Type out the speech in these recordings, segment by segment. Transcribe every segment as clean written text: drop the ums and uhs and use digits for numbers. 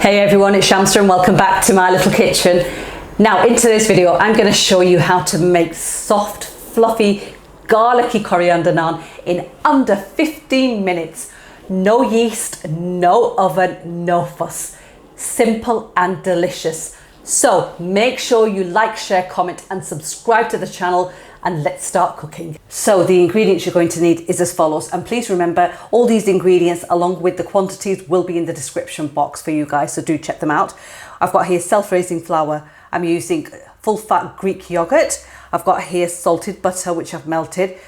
Hey everyone, it's Shamsa and welcome back to my little kitchen. Now in today's video, I'm going to show you how to make soft, fluffy, garlicky coriander naan in under 15 minutes. No yeast, no oven, no fuss. Simple and delicious. So make sure you like, share, comment and subscribe to the channel, and let's start cooking. So the ingredients you're going to need is as follows, and please remember all these ingredients along with the quantities will be in the description box for you guys, so do check them out. I've got here self-raising flour, I'm using full fat Greek yogurt, I've got here salted butter which I've melted,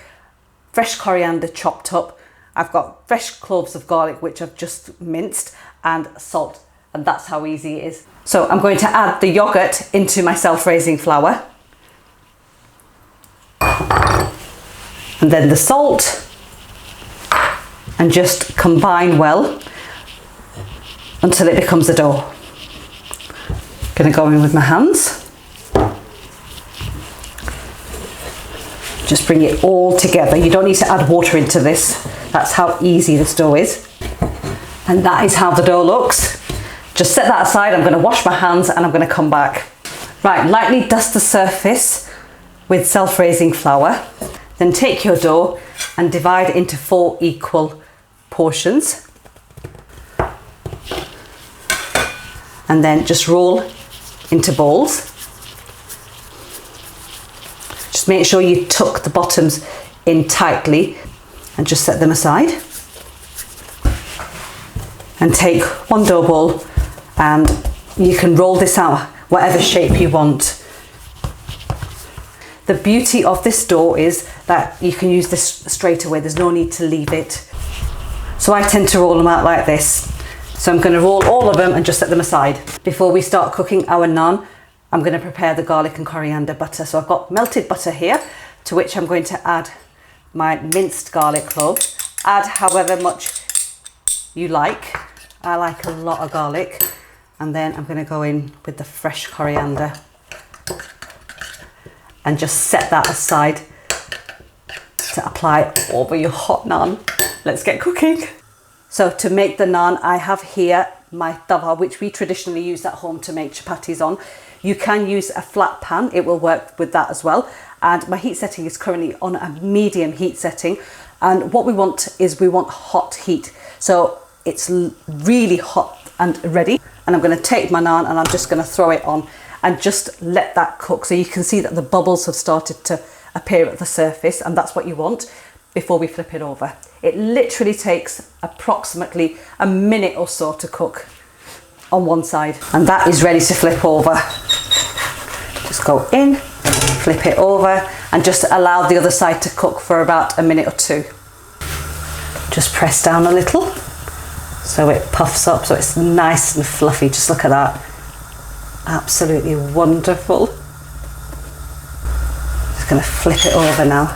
fresh coriander chopped up, I've got fresh cloves of garlic which I've just minced, and salt, and that's how easy it is. So I'm going to add the yogurt into my self-raising flour, and then the salt, and just combine well until it becomes a dough. Going to go in with my hands, just bring it all together. You don't need to add water into this, that's how easy this dough is. And that is how the dough looks. Just set that aside, I'm going to wash my hands and I'm going to come back. Right, lightly dust the surface with self-raising flour. Then take your dough and divide into 4 equal portions. And then just roll into balls. Just make sure you tuck the bottoms in tightly and just set them aside. And take one dough ball and you can roll this out whatever shape you want. The beauty of this dough is that you can use this straight away, there's no need to leave it. So I tend to roll them out like this. So I'm going to roll all of them and just set them aside. Before we start cooking our naan, I'm going to prepare the garlic and coriander butter. So I've got melted butter here, to which I'm going to add my minced garlic cloves. Add however much you like. I like a lot of garlic. And then I'm going to go in with the fresh coriander and just set that aside to apply over your hot naan. Let's get cooking. So to make the naan, I have here my tawa, which we traditionally use at home to make chapatis on. You can use a flat pan, it will work with that as well. And my heat setting is currently on a medium heat setting. And what we want is we want hot heat. So it's really hot and ready. And I'm going to take my naan and I'm just going to throw it on and just let that cook. So you can see that the bubbles have started to appear at the surface, and that's what you want before we flip it over. It literally takes approximately a minute or so to cook on one side, and that is ready to flip over. Just go in, flip it over, and just allow the other side to cook for about a minute or two. Just press down a little so it puffs up, so it's nice and fluffy. Just look at that. Absolutely wonderful. Just going to flip it over now.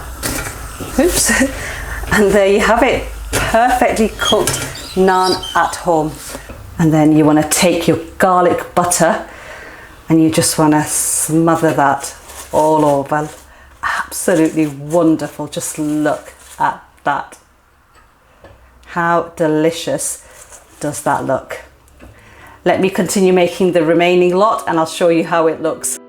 Oops. And there you have it. Perfectly cooked naan at home. And then you want to take your garlic butter and you just want to smother that all over. Absolutely wonderful. Just look at that. How delicious does that look? Let me continue making the remaining lot and I'll show you how it looks.